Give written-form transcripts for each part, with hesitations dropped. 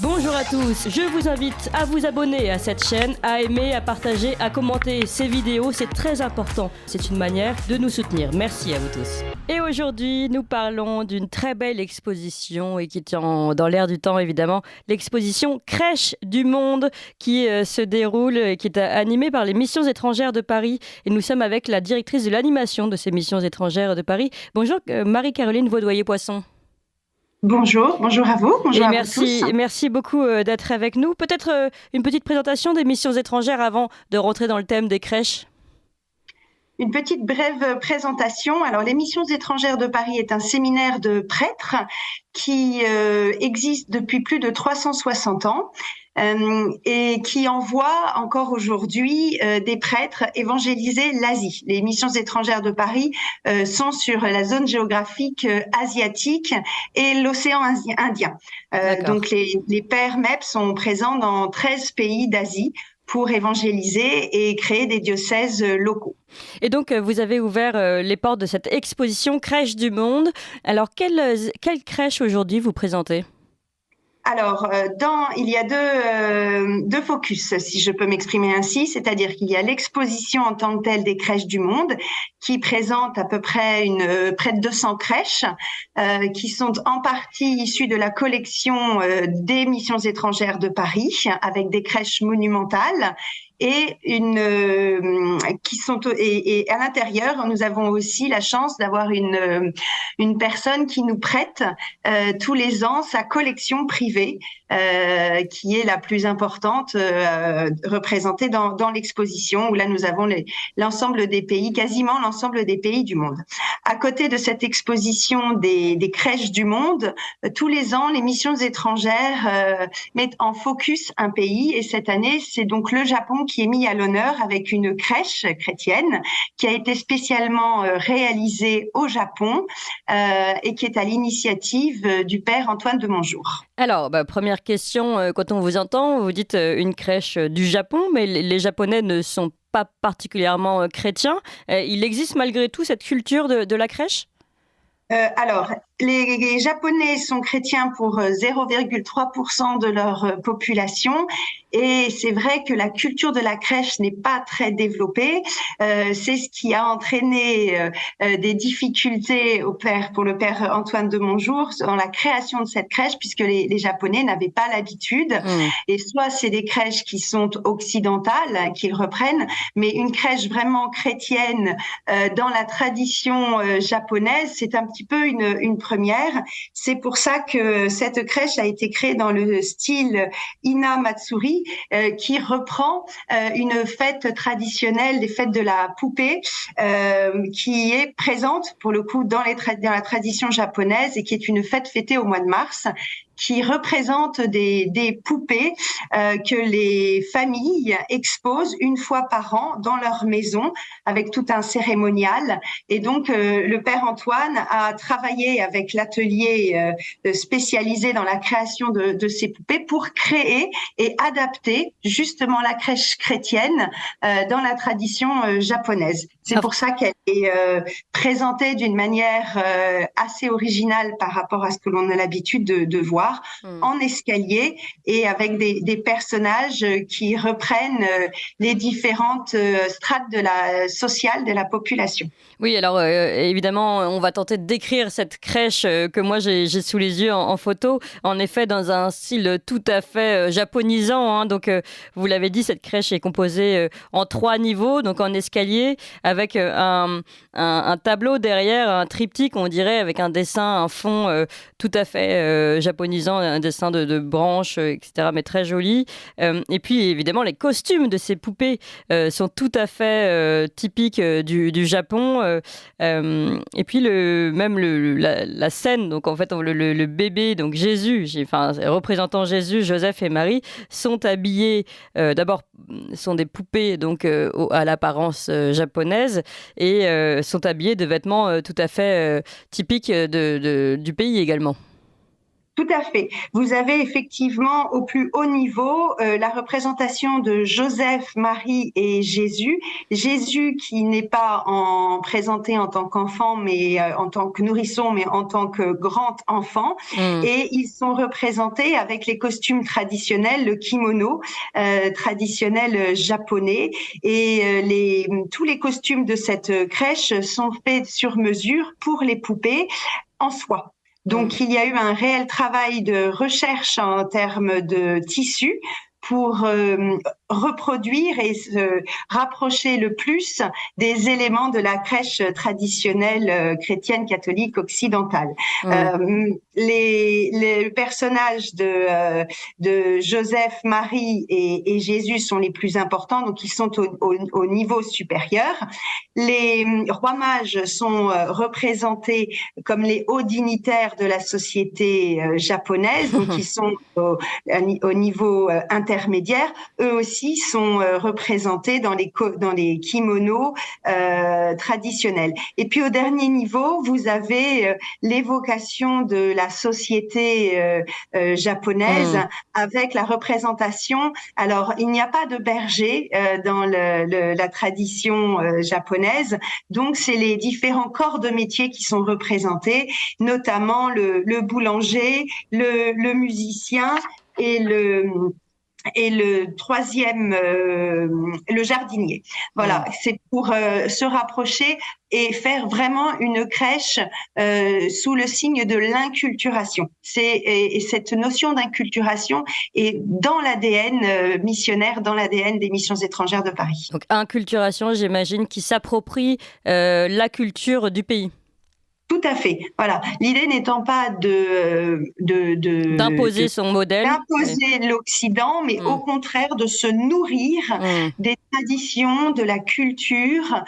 Bonjour à tous, je vous invite à vous abonner à cette chaîne, à aimer, à partager, à commenter ces vidéos, c'est très important. C'est une manière de nous soutenir. Merci à vous tous. Et aujourd'hui, nous parlons d'une très belle exposition et qui tient dans l'air du temps évidemment, l'exposition Crèche du Monde qui se déroule et qui est animée par les Missions étrangères de Paris. Et nous sommes avec la directrice de l'animation de ces Missions étrangères de Paris. Bonjour Marie-Caroline Vaudoyer-Poisson. Bonjour à vous, bonjour à vous tous. Merci beaucoup d'être avec nous. Peut-être une petite présentation des missions étrangères avant de rentrer dans le thème des crèches. Une petite brève présentation. Alors, les Missions étrangères de Paris est un séminaire de prêtres qui existe depuis plus de 360 ans. Et qui envoie encore aujourd'hui des prêtres évangéliser l'Asie. Les Missions étrangères de Paris sont sur la zone géographique asiatique et l'océan Indien. Donc les pères MEP sont présents dans 13 pays d'Asie pour évangéliser et créer des diocèses locaux. Et donc, vous avez ouvert les portes de cette exposition Crèche du Monde. Alors, quelle crèche aujourd'hui vous présentez ? Alors, il y a deux focus, si je peux m'exprimer ainsi, c'est-à-dire qu'il y a l'exposition en tant que telle des crèches du monde, qui présente à peu près près de 200 crèches, qui sont en partie issues de la collection des Missions étrangères de Paris, avec des crèches monumentales. Et à l'intérieur, nous avons aussi la chance d'avoir une personne qui nous prête tous les ans sa collection privée, qui est la plus importante représentée dans l'exposition, où là nous avons l'ensemble des pays, quasiment l'ensemble des pays du monde. À côté de cette exposition des crèches du monde, tous les ans, les Missions étrangères mettent en focus un pays, et cette année, c'est donc le Japon qui est mis à l'honneur avec une crèche chrétienne qui a été spécialement réalisée au Japon et qui est à l'initiative du père Antoine de Monjour. Alors, première question, quand on vous entend, vous dites une crèche du Japon, mais les Japonais ne sont pas particulièrement chrétiens. Il existe malgré tout cette culture de la crèche ? Alors, les Japonais sont chrétiens pour 0,3% de leur population, et c'est vrai que la culture de la crèche n'est pas très développée. C'est ce qui a entraîné des difficultés pour le père Antoine de Monjour dans la création de cette crèche, puisque les Japonais n'avaient pas l'habitude. Et soit c'est des crèches qui sont occidentales qu'ils reprennent, mais une crèche vraiment chrétienne dans la tradition japonaise, c'est un petit peu une première. C'est pour ça que cette crèche a été créée dans le style Ina Matsuri, qui reprend une fête traditionnelle, des fêtes de la poupée, qui est présente pour le coup dans la tradition japonaise et qui est une fête fêtée au mois de mars, qui représente des poupées que les familles exposent une fois par an dans leur maison avec tout un cérémonial. Et donc, le père Antoine a travaillé avec l'atelier spécialisé dans la création de ces poupées pour créer et adapter justement la crèche chrétienne dans la tradition japonaise. C'est pour ça qu'elle est présentée d'une manière assez originale par rapport à ce que l'on a l'habitude de voir, en escalier et avec des personnages qui reprennent les différentes strates sociales de la population. Oui, alors évidemment, on va tenter de décrire cette crèche que moi j'ai sous les yeux en photo. En effet, dans un style tout à fait japonisant. Hein. Donc, vous l'avez dit, cette crèche est composée en 3 niveaux, donc en escalier, avec un tableau derrière, un triptyque, on dirait, avec un dessin, un fond tout à fait japonisant, un dessin de branches, etc., mais très joli. Et puis, évidemment, les costumes de ces poupées sont tout à fait typiques du Japon. Et puis la scène, donc en fait le bébé, donc Jésus, représentant Jésus, Joseph et Marie, sont habillés. D'abord, sont des poupées donc à l'apparence japonaise et sont habillés de vêtements tout à fait typiques du pays également. Tout à fait. Vous avez effectivement au plus haut niveau la représentation de Joseph, Marie et Jésus. Jésus qui n'est pas présenté en tant qu'enfant, mais en tant que nourrisson, mais en tant que grand enfant. Et ils sont représentés avec les costumes traditionnels, le kimono traditionnel japonais. Et tous les costumes de cette crèche sont faits sur mesure pour les poupées en soie. Donc, il y a eu un réel travail de recherche en termes de tissu pour reproduire et se rapprocher le plus des éléments de la crèche traditionnelle chrétienne catholique occidentale. Les personnages de Joseph, Marie et Jésus sont les plus importants, donc ils sont au niveau supérieur. Les rois mages sont représentés comme les hauts dignitaires de la société japonaise, donc ils sont au niveau intermédiaire. Eux aussi sont représentés dans les kimonos traditionnels. Et puis au dernier niveau, vous avez l'évocation de la société japonaise avec la représentation. Alors, il n'y a pas de berger dans la tradition japonaise, donc c'est les différents corps de métier qui sont représentés, notamment le boulanger, le musicien et le troisième, le jardinier. Voilà, c'est pour se rapprocher et faire vraiment une crèche sous le signe de l'inculturation. Et cette notion d'inculturation est dans l'ADN missionnaire, dans l'ADN des missions étrangères de Paris. Donc, inculturation, j'imagine, qui s'approprie la culture du pays. Tout à fait. Voilà. L'idée n'étant pas d'imposer son modèle, d'imposer l'Occident, mais au contraire de se nourrir des traditions, de la culture,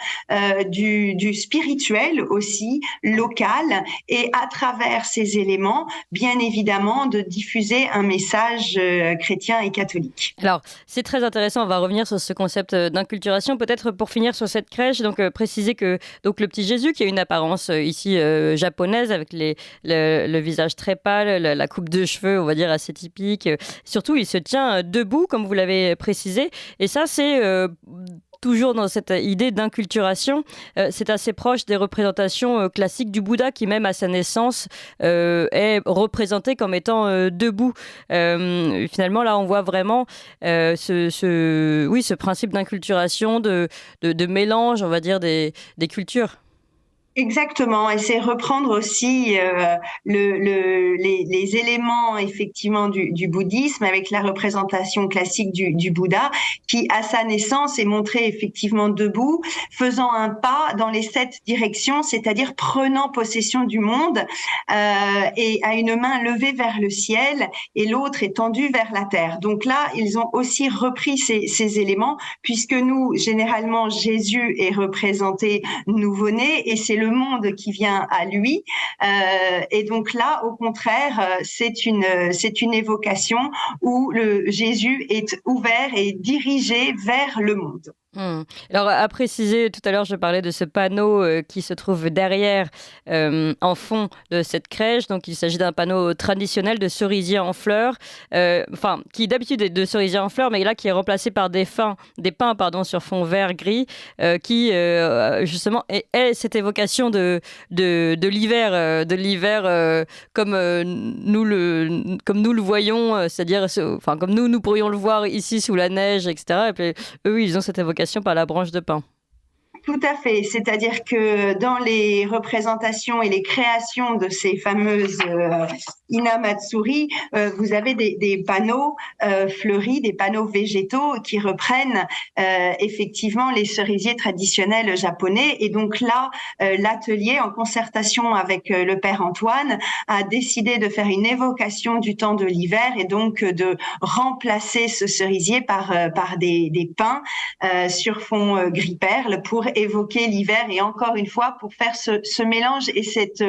du spirituel aussi local, et à travers ces éléments, bien évidemment, de diffuser un message chrétien et catholique. Alors, c'est très intéressant. On va revenir sur ce concept d'inculturation. Peut-être pour finir sur cette crèche, donc préciser que donc le petit Jésus qui a une apparence ici japonaise avec le visage très pâle, la coupe de cheveux, on va dire, assez typique. Surtout, il se tient debout, comme vous l'avez précisé. Et ça, c'est toujours dans cette idée d'inculturation. C'est assez proche des représentations classiques du Bouddha qui, même à sa naissance, est représenté comme étant debout. Finalement, là, on voit vraiment ce principe d'inculturation, de mélange, on va dire, des cultures. Exactement, et c'est reprendre aussi les éléments effectivement du bouddhisme avec la représentation classique du Bouddha qui, à sa naissance, est montré effectivement debout, faisant un pas dans les 7 directions, c'est-à-dire prenant possession du monde et à une main levée vers le ciel et l'autre étendue vers la terre. Donc là, ils ont aussi repris ces éléments puisque nous, généralement, Jésus est représenté nouveau-né et c'est le monde qui vient à lui, et donc là, au contraire, c'est une évocation où le Jésus est ouvert et dirigé vers le monde. Alors, à préciser, tout à l'heure, je parlais de ce panneau qui se trouve derrière, en fond de cette crèche. Donc, il s'agit d'un panneau traditionnel de cerisier en fleurs, qui d'habitude est de cerisier en fleurs, mais là, qui est remplacé par des pins sur fond vert-gris, qui, justement, est cette évocation de l'hiver, comme nous le voyons, c'est-à-dire, comme nous pourrions le voir ici sous la neige, etc. Et puis, eux, ils ont cette évocation par la branche de pin. Tout à fait, c'est-à-dire que dans les représentations et les créations de ces fameuses Hinamatsuri, vous avez des panneaux fleuris, des panneaux végétaux qui reprennent effectivement les cerisiers traditionnels japonais. Et donc là, l'atelier, en concertation avec le père Antoine, a décidé de faire une évocation du temps de l'hiver et donc de remplacer ce cerisier par des pins sur fond gris perle pour évoquer l'hiver et encore une fois pour faire ce mélange et cette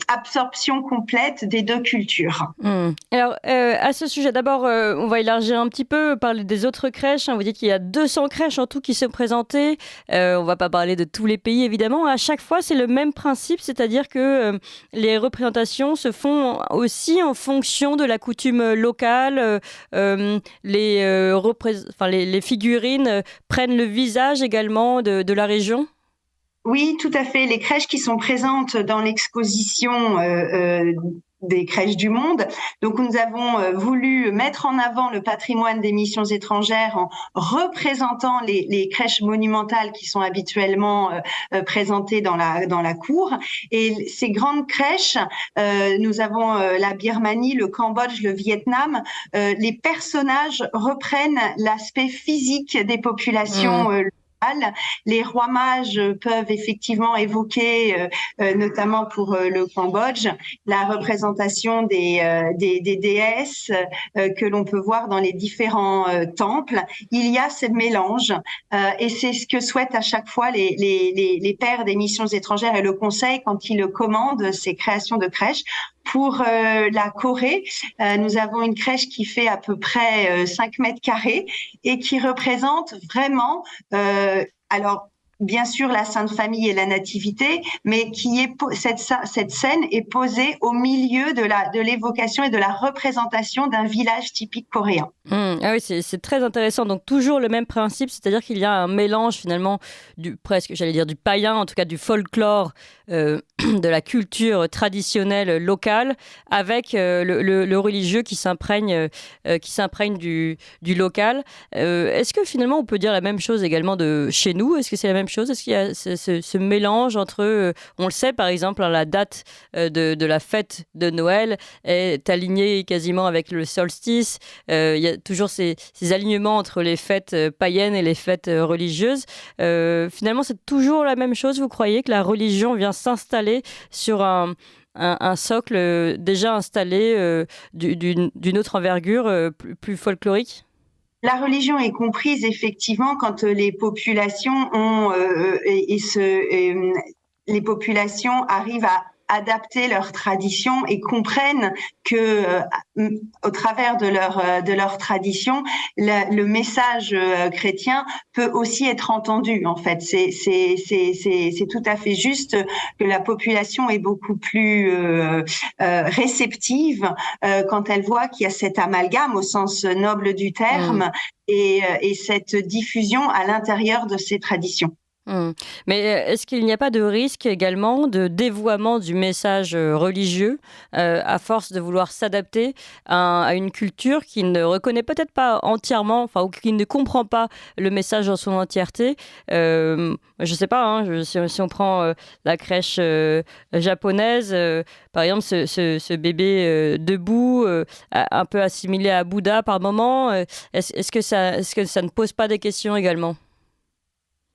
absorption complète des deux cultures. Alors, à ce sujet, d'abord, on va élargir un petit peu, parler des autres crèches. Vous dites qu'il y a 200 crèches en tout qui sont présentées. On ne va pas parler de tous les pays, évidemment. À chaque fois, c'est le même principe, c'est-à-dire que les représentations se font aussi en fonction de la coutume locale. Les figurines prennent le visage également de la région. Oui, tout à fait. Les crèches qui sont présentes dans l'exposition des crèches du monde. Donc, nous avons voulu mettre en avant le patrimoine des missions étrangères en représentant les crèches monumentales qui sont habituellement présentées dans la cour. Et ces grandes crèches, nous avons la Birmanie, le Cambodge, le Vietnam. Les personnages reprennent l'aspect physique des populations les rois mages peuvent effectivement évoquer, notamment pour le Cambodge, la représentation des déesses que l'on peut voir dans les différents temples. Il y a ce mélange et c'est ce que souhaitent à chaque fois les pères des missions étrangères et le Conseil quand ils commandent ces créations de crèches. Pour la Corée, nous avons une crèche qui fait à peu près 5 mètres carrés et qui représente vraiment, alors bien sûr la Sainte Famille et la Nativité, mais qui est cette scène est posée au milieu de l'évocation et de la représentation d'un village typique coréen. Ah oui, c'est très intéressant. Donc toujours le même principe, c'est-à-dire qu'il y a un mélange finalement presque, j'allais dire du païen, en tout cas du folklore, de la culture traditionnelle locale, avec le religieux qui s'imprègne du local. Est-ce que finalement on peut dire la même chose également de chez nous? Est-ce que c'est la même chose? Est-ce qu'il y a ce mélange entre, on le sait par exemple, la date de la fête de Noël est alignée quasiment avec le solstice. Il y a toujours ces alignements entre les fêtes païennes et les fêtes religieuses. Finalement, c'est toujours la même chose, vous croyez, que la religion vient s'installer sur un socle déjà installé d'une autre envergure, plus folklorique? La religion est comprise effectivement quand les populations ont les populations arrivent à adapter leurs traditions et comprennent que au travers de leur tradition, le message chrétien peut aussi être entendu. En fait, c'est tout à fait juste que la population est beaucoup plus réceptive quand elle voit qu'il y a cet amalgame au sens noble du terme et cette diffusion à l'intérieur de ces traditions. Mais est-ce qu'il n'y a pas de risque également de dévoiement du message religieux à force de vouloir s'adapter à une culture qui ne reconnaît peut-être pas entièrement, enfin, ou qui ne comprend pas le message dans son entièreté? Je ne sais pas, hein, si on prend la crèche japonaise, par exemple, ce bébé debout, un peu assimilé à Bouddha par moment, est-ce que ça ne pose pas des questions également?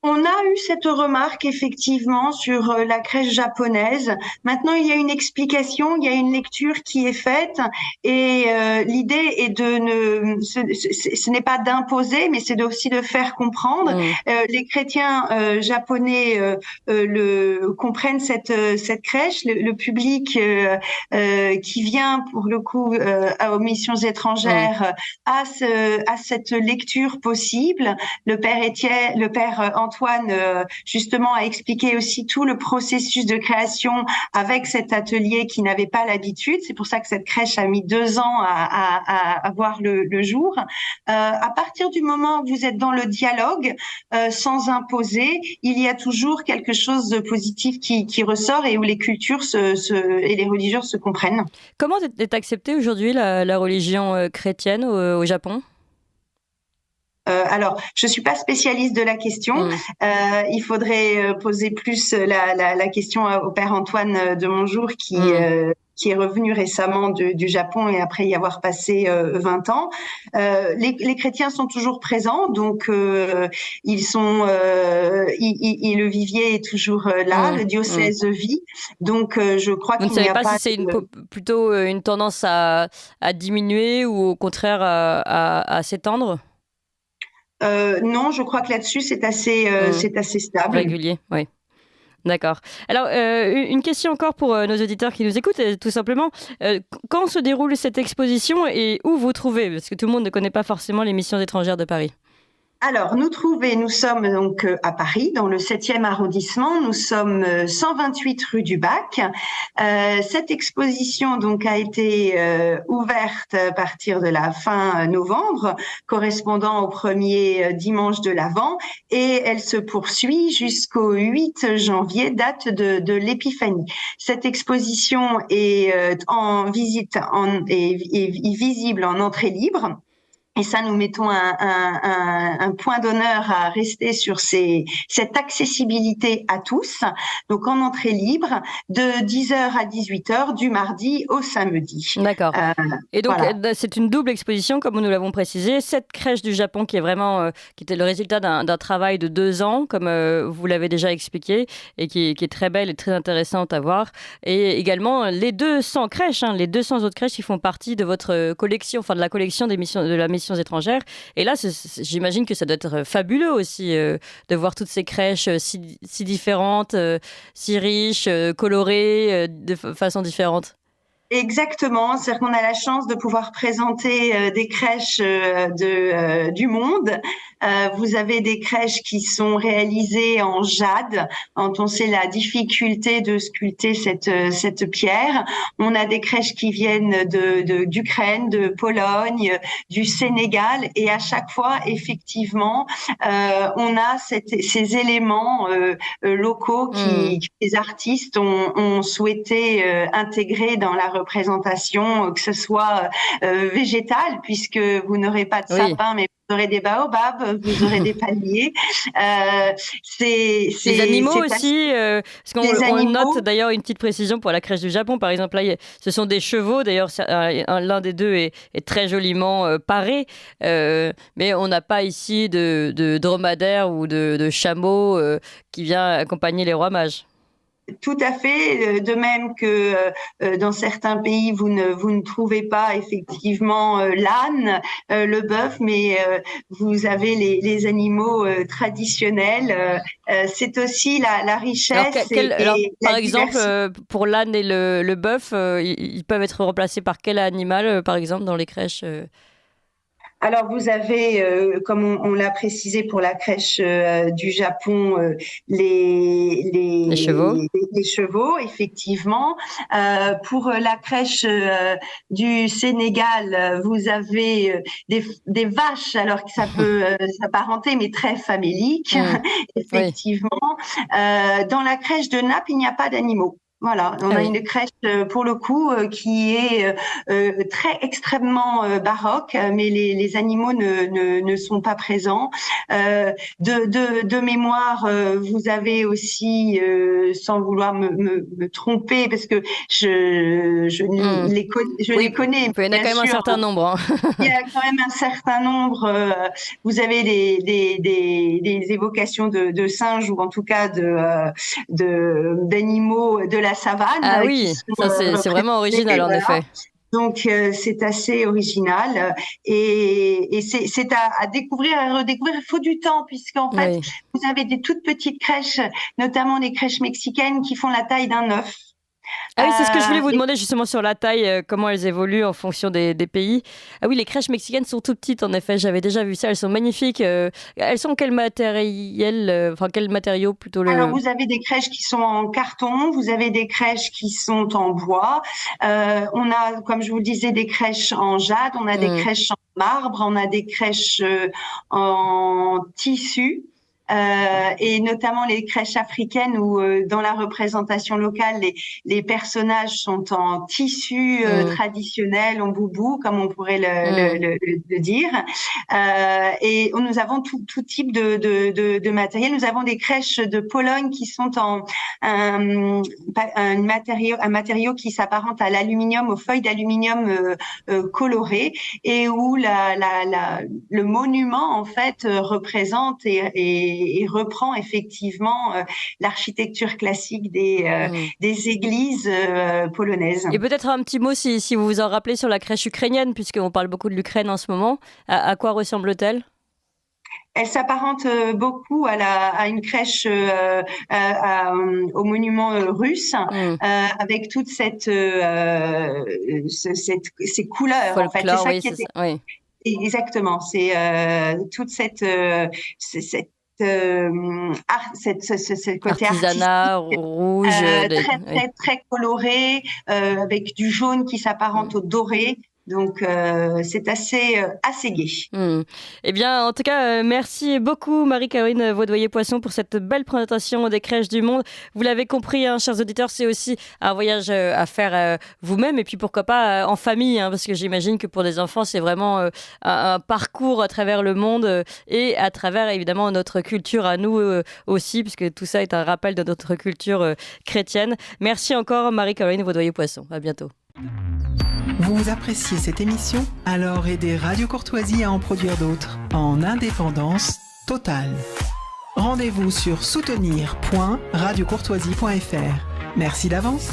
On a eu cette remarque effectivement sur la crèche japonaise. Maintenant, il y a une explication, il y a une lecture qui est faite et l'idée est ce n'est pas d'imposer, mais c'est aussi de faire comprendre. Les chrétiens japonais comprennent cette crèche. Le public qui vient pour le coup aux missions étrangères a cette lecture possible. Le père Antoine, justement, a expliqué aussi tout le processus de création avec cet atelier qui n'avait pas l'habitude. C'est pour ça que cette crèche a mis 2 ans à voir le jour. À partir du moment où vous êtes dans le dialogue, sans imposer, il y a toujours quelque chose de positif qui ressort et où les cultures et les religions se comprennent. Comment est acceptée aujourd'hui la religion chrétienne au Japon? Alors, je suis pas spécialiste de la question. Il faudrait poser plus la question au père Antoine de Monjour qui est revenu récemment du Japon et après y avoir passé 20 ans. Les chrétiens sont toujours présents, donc ils sont, le vivier est toujours là, le diocèse vit. Donc, je crois qu'il n'y a pas. Vous ne savez pas si c'est plutôt une tendance à diminuer ou au contraire à s'étendre? Non, je crois que là-dessus, c'est assez stable. Régulier, oui. D'accord. Alors, une question encore pour nos auditeurs qui nous écoutent, tout simplement. Quand se déroule cette exposition et où vous trouvez? Parce que tout le monde ne connaît pas forcément les missions étrangères de Paris. Alors, nous sommes donc à Paris, dans le 7e arrondissement. Nous sommes 128 rue du Bac. Cette exposition donc a été ouverte à partir de la fin novembre, correspondant au premier dimanche de l'Avent, et elle se poursuit jusqu'au 8 janvier, date de l'Épiphanie. Cette exposition est est visible en entrée libre. Et ça, nous mettons un point d'honneur à rester sur cette accessibilité à tous. Donc, en entrée libre, de 10h à 18h, du mardi au samedi. D'accord. Et donc, voilà. c'est une double exposition, comme nous l'avons précisé. Cette crèche du Japon qui est vraiment, qui était le résultat d'un travail de 2 ans, comme vous l'avez déjà expliqué, et qui est très belle et très intéressante à voir. Et également, les 200 crèches, les 200 autres crèches qui font partie de votre collection, enfin de la collection de la mission étrangères. Et là, j'imagine que ça doit être fabuleux aussi de voir toutes ces crèches si différentes, si riches, colorées, de façon différente. Exactement, c'est-à-dire qu'on a la chance de pouvoir présenter des crèches du monde. Vous avez des crèches qui sont réalisées en jade, quand on sait la difficulté de sculpter cette pierre. On a des crèches qui viennent d'Ukraine, de Pologne, du Sénégal, et à chaque fois, effectivement, on a ces éléments locaux que les artistes ont souhaité intégrer dans la représentation, que ce soit végétale, puisque vous n'aurez pas de sapin, mais vous aurez des baobabs, vous aurez des palmiers. Les animaux aussi, parce qu'on note d'ailleurs une petite précision pour la crèche du Japon, par exemple, là, ce sont des chevaux, d'ailleurs l'un des deux est très joliment paré, mais on n'a pas ici de dromadaire ou de chameau qui vient accompagner les rois mages. Tout à fait, de même que dans certains pays, vous ne trouvez pas effectivement l'âne, le bœuf, mais vous avez les animaux traditionnels. C'est aussi la richesse alors, par la exemple, diversité. pour l'âne et le bœuf, ils peuvent être remplacés par quel animal, par exemple, dans les crèches Alors, vous avez, comme on l'a précisé pour la crèche du Japon, Les chevaux. les chevaux, effectivement. Pour la crèche du Sénégal, vous avez des vaches, alors que ça peut s'apparenter, mais très faméliques, effectivement. Dans la crèche de Naples, il n'y a pas d'animaux. Voilà, on a une crèche pour le coup qui est très extrêmement baroque, mais les animaux ne sont pas présents. De mémoire, vous avez aussi, sans vouloir me tromper, parce que je les connais. Il y en a quand même un certain nombre. Il y a quand même un certain nombre. Vous avez des évocations de singes ou en tout cas d'animaux de la savane. Ah oui, ça c'est vraiment original en effet. Donc c'est assez original et c'est à découvrir, à redécouvrir. Il faut du temps puisqu'en fait vous avez des toutes petites crèches, notamment les crèches mexicaines qui font la taille d'un œuf. Ah oui, c'est ce que je voulais vous demander justement sur la taille, comment elles évoluent en fonction des pays. Ah oui, les crèches mexicaines sont tout petites en effet, j'avais déjà vu ça, elles sont magnifiques. Elles sont quel matériel, enfin quel matériau plutôt Alors vous avez des crèches qui sont en carton, vous avez des crèches qui sont en bois. On a, comme je vous le disais, des crèches en jade, on a des crèches en marbre, on a des crèches en tissu. Et notamment les crèches africaines où dans la représentation locale les personnages sont en tissu traditionnel, en boubou comme on pourrait le dire, et nous avons tout type de matériel. Nous avons des crèches de Pologne qui sont en un matériau qui s'apparente à l'aluminium, aux feuilles d'aluminium colorées, et où le monument en fait représente et reprend effectivement l'architecture classique des églises polonaises. Et peut-être un petit mot, si vous vous en rappelez, sur la crèche ukrainienne, puisqu'on parle beaucoup de l'Ukraine en ce moment. À quoi ressemble-t-elle ? Elle s'apparente beaucoup à une crèche au monument russe, avec toute ces couleurs. Folklore, en fait, c'est ça oui, qui était ça, oui. exactement. C'est toute cette ce côté Artisanat artistique, rouge, très oui. très coloré, avec du jaune qui s'apparente au doré. Donc c'est assez gai. Eh bien, en tout cas, merci beaucoup Marie-Caroline Vaudoyer-Poisson pour cette belle présentation des crèches du monde. Vous l'avez compris, hein, chers auditeurs, c'est aussi un voyage à faire vous-même et puis pourquoi pas en famille, hein, parce que j'imagine que pour les enfants, c'est vraiment un parcours à travers le monde et à travers évidemment notre culture à nous aussi, puisque tout ça est un rappel de notre culture chrétienne. Merci encore Marie-Caroline Vaudoyer-Poisson. À bientôt. Vous appréciez cette émission? Alors aidez Radio Courtoisie à en produire d'autres en indépendance totale. Rendez-vous sur soutenir.radiocourtoisie.fr. Merci d'avance.